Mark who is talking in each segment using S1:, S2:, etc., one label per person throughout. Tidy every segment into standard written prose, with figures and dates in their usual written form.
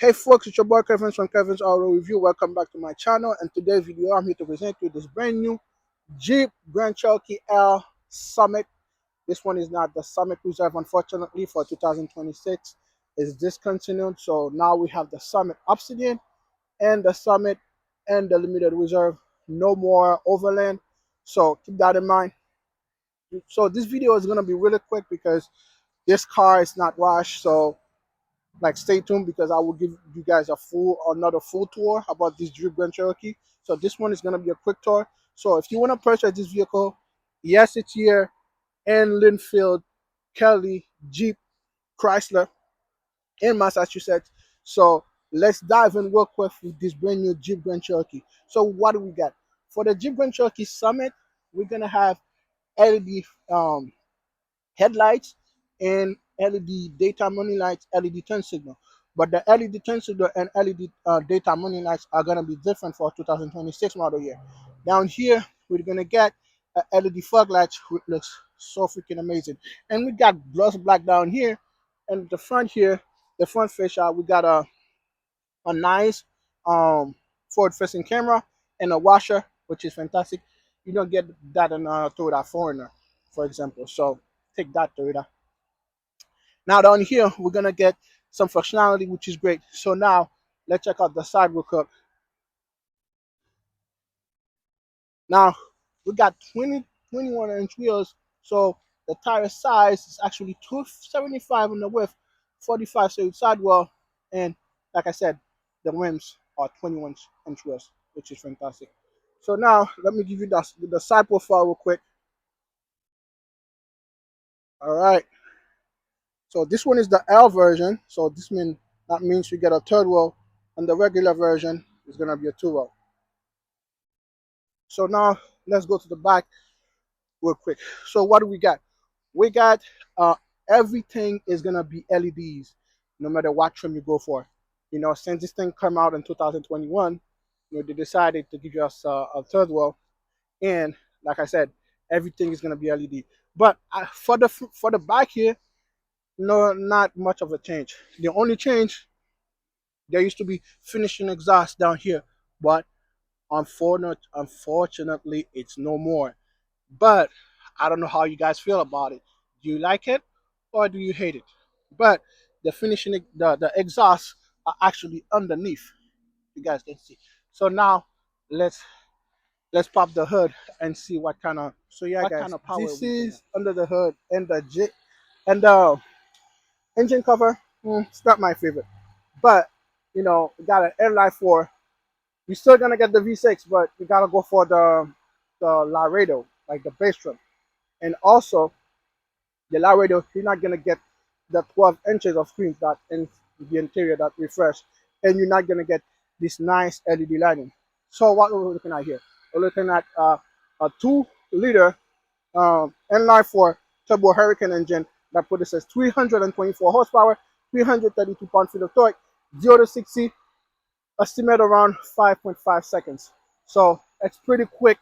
S1: Hey folks, it's your boy Kevin from Kevin's Auto Review. Welcome back to my channel. And today's video, I'm here to present you this brand new Jeep Grand Cherokee L Summit. This one is not the Summit Reserve, unfortunately, for 2026. It's discontinued. So now we have the Summit Obsidian and the Summit and the Limited Reserve. No more Overland. So keep that in mind. So this video is going to be really quick because this car is not washed. So stay tuned because I will give you guys another full tour about this Jeep Grand Cherokee. So this one is going to be a quick tour. So if you want to purchase this vehicle, yes, it's here in Linfield, Kelly, Jeep, Chrysler in Massachusetts. So let's dive in real quick with this brand new Jeep Grand Cherokee. So what do we got? For the Jeep Grand Cherokee Summit, we're going to have LED headlights and LED daytime running lights, LED turn signal. But the LED turn signal and LED daytime running lights are going to be different for 2026 model year. Down here, we're going to get a LED fog lights, which looks so freaking amazing. And we got gloss black down here. And the front here, the front fascia, we got a nice forward facing camera and a washer, which is fantastic. You don't get that in a Toyota Foreigner, for example. So take that, Toyota. Now down here, we're gonna get some functionality, which is great. So now let's check out the side real quick. Now we got 21-inch wheels. So the tire size is actually 275 on the width, 45 so sidewall, and like I said, the rims are 21-inch wheels, which is fantastic. So now let me give you the side profile real quick. All right. So this one is the L version. So that means you get a third wheel, and the regular version is gonna be a two wheel. So now let's go to the back real quick. So what do we got? We got everything is gonna be LEDs, no matter what trim you go for. Since this thing came out in 2021, they decided to give us a third wheel, and like I said, everything is gonna be LED. But for the back here, no, not much of a change. The only change, there used to be finishing exhaust down here, but unfortunately, it's no more. But I don't know how you guys feel about it. Do you like it or do you hate it? But the exhaust are actually underneath. You guys can see. So now let's pop the hood and see what kind of power this is under the hood, and the engine cover. It's not my favorite, but we got an airline for. You're still gonna get the V6, but you gotta go for the Laredo, like the bass drum. And also the Laredo, you're not gonna get the 12 inches of screen that in the interior that refresh, and you're not gonna get this nice LED lighting. So what are we looking at here? We're looking at a 2-liter N94 turbo Hurricane engine that produces 324 horsepower, 332 pound-feet of torque, 0 to 60 estimate around 5.5 seconds. So it's pretty quick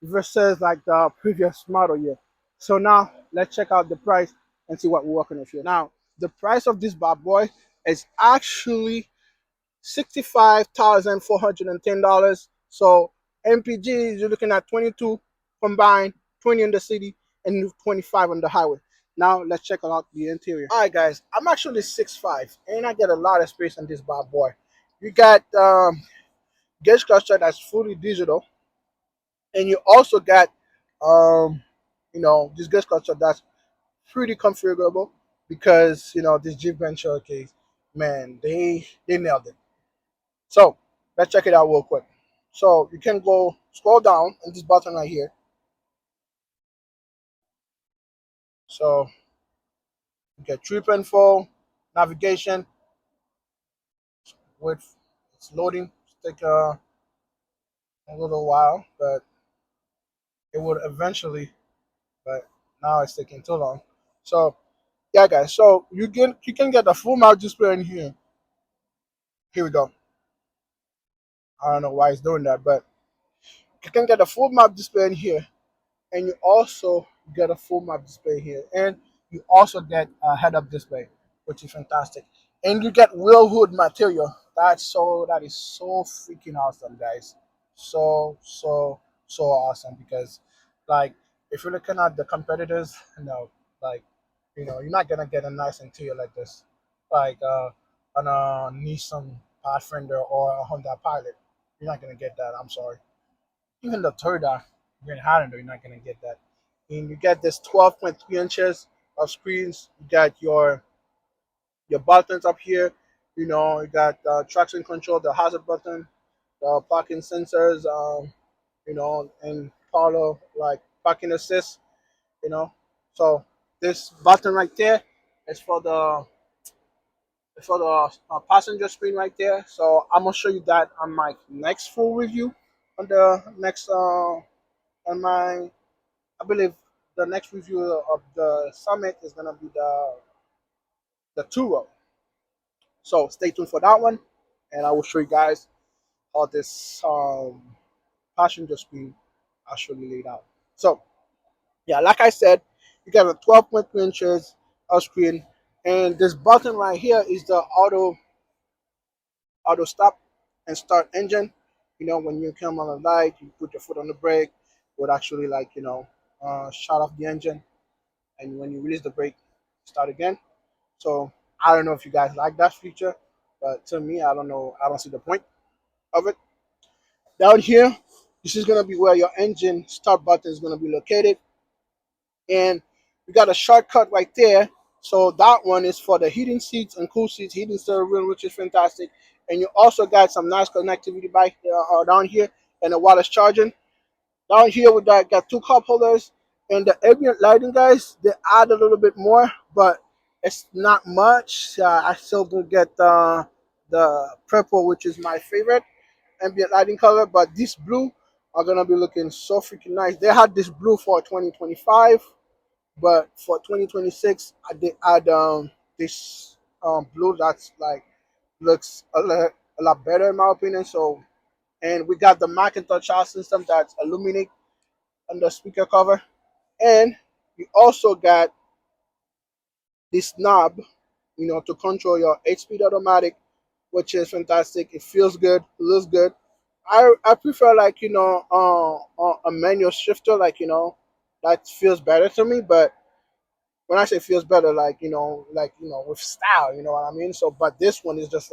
S1: versus like the previous model year. So now let's check out the price and see what we're working with here. Now the price of this bad boy is actually $65,410. So MPG, you're looking at 22 combined, 20 in the city and 25 on the highway. Now let's check out the interior. All right, guys, I'm actually 6'5", and I get a lot of space on this bad boy. You got gauge cluster that's fully digital, and you also got this gauge cluster that's pretty configurable because this Jeep Grand Cherokee, man, they nailed it. So let's check it out real quick. So you can go scroll down on this button right here. So you get trip info, navigation. Wait, it's loading. It's take a little while, but it would eventually. But now it's taking too long. So yeah, guys. So you can get the full map display in here. Here we go. I don't know why it's doing that, but you can get a full map display in here, and you also get a full map display here, and you also get a head-up display, which is fantastic. and you get real wood material. That is so freaking awesome, guys. So awesome because, like, if you're looking at the competitors, like, you're not gonna get a nice interior like this, like on a Nissan Pathfinder or a Honda Pilot. You're not gonna get that. I'm sorry. Even the Toyota Grand Highlander, you're not gonna get that. And you get this 12.3 inches of screens. You got your buttons up here. You got traction control, the hazard button, the parking sensors, and follow like parking assist. You know, so this button right there is for the passenger screen right there. So I'm gonna show you that on my next full review on the next on my I believe the next review of the Summit is gonna be the two row. So stay tuned for that one, and I will show you guys how this passenger screen actually laid out. So yeah, like I said, you got a 12.3 inches of screen, and this button right here is the auto stop and start engine. When you come on a light, you put your foot on the brake, it would actually shut off the engine, and when you release the brake, start again. So I don't know if you guys like that feature, but to me, I don't know. I don't see the point of it. Down here, this is gonna be where your engine start button is gonna be located, and we got a shortcut right there. So that one is for the heating seats and cool seats, heating steering wheel, which is fantastic. And you also got some nice connectivity back down here, and the wireless charging. Down here we got two cup holders and the ambient lighting, guys. They add a little bit more, but it's not much. I still do get the purple, which is my favorite ambient lighting color, but this blue are gonna be looking so freaking nice. They had this blue for 2025, but for 2026, they add this blue that's like looks a lot better in my opinion. So, and we got the Macintosh sound system that's illuminate on the speaker cover, and you also got this knob, to control your 8-speed automatic, which is fantastic. It feels good, it looks good. I prefer like a manual shifter, that feels better to me. But when I say feels better, with style, you know what I mean. So, but this one is just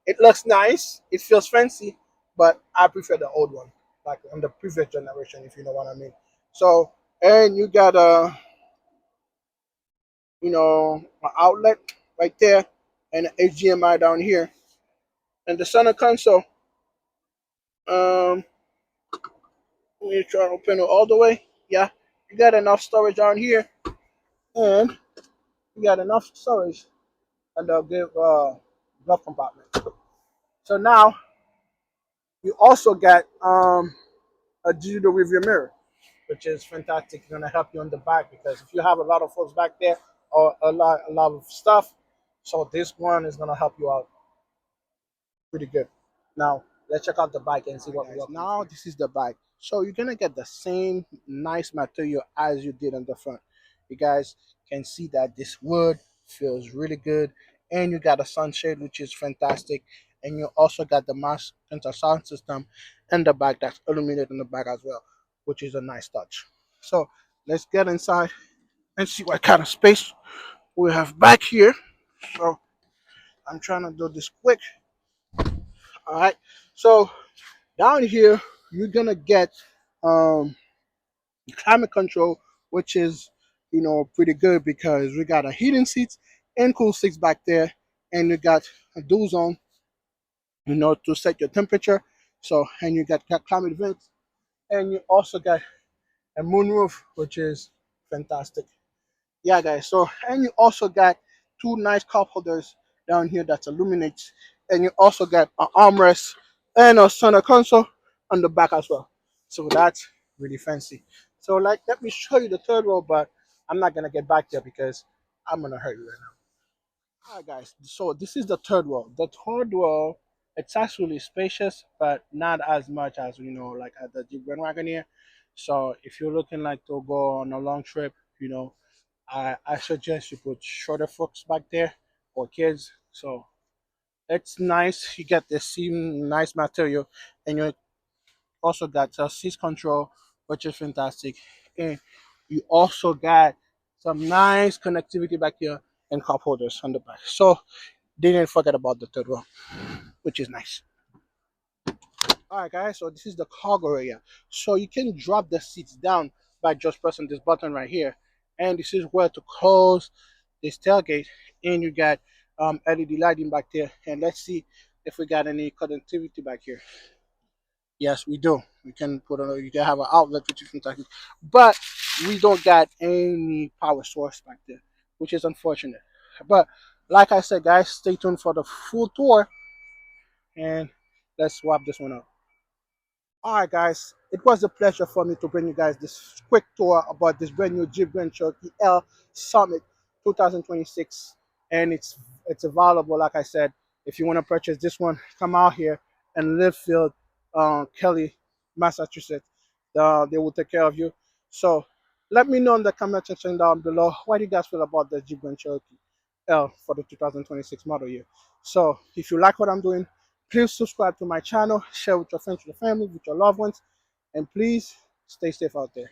S1: it looks nice, it feels fancy, but I prefer the old one, like on the previous generation, if you know what I mean. So, and you got an outlet right there, and an HDMI down here, and the center console. Um, let me try to open it all the way. Yeah, you got enough storage down here, and you got enough storage in the glove compartment. So now you also got a digital rearview mirror, which is fantastic. It's gonna help you on the back because if you have a lot of folks back there or a lot of stuff, so this one is gonna help you out pretty good. Now let's check out the bike and see what we got. Now this is the bike. So you're gonna get the same nice material as you did on the front. You guys can see that this wood feels really good, and you got a sunshade which is fantastic, and you also got the mass center sound system in the back that's illuminated in the back as well, which is a nice touch. So let's get inside and see what kind of space we have back here. So I'm trying to do this quick. All right. So down here, you're gonna get um, climate control, which is pretty good because we got a heating seats and cool seats back there, and you got a dual zone, to set your temperature. So, and you got climate vents, and you also got a moonroof, which is fantastic. Yeah, guys. So, and you also got two nice cup holders down here that illuminates, and you also got an armrest and a center console on the back as well. So that's really fancy. So, let me show you the third row, but I'm not gonna get back there because I'm gonna hurt you right now. All right, guys. So this is the third row. The third row, it's actually spacious, but not as much as like at the Jeep Grand Wagoneer. So if you're looking like to go on a long trip, I suggest you put shorter folks back there or kids So it's nice. You get the same nice material, and you also got seat control, which is fantastic, and you also got some nice connectivity back here and cup holders on the back. So didn't forget about the third one, which is nice. All right, guys. So this is the cargo area. So you can drop the seats down by just pressing this button right here, and this is where to close this tailgate. And you got LED lighting back there. And let's see if we got any connectivity back here. Yes, we do. We can put on. You can have an outlet which is fantastic, but we don't got any power source back there, which is unfortunate. But like I said, guys, stay tuned for the full tour, and let's swap this one up. All right, guys, it was a pleasure for me to bring you guys this quick tour about this brand new Jeep Grand Cherokee L Summit 2026, and it's available. Like I said, if you want to purchase this one, come out here and Livefield, Kelly, Massachusetts. They will take care of you. So let me know in the comment section down below what do you guys feel about the Jeep Grand Cherokee L for the 2026 model year. So if you like what I'm doing, please subscribe to my channel, share with your friends, with your family, with your loved ones, and please stay safe out there.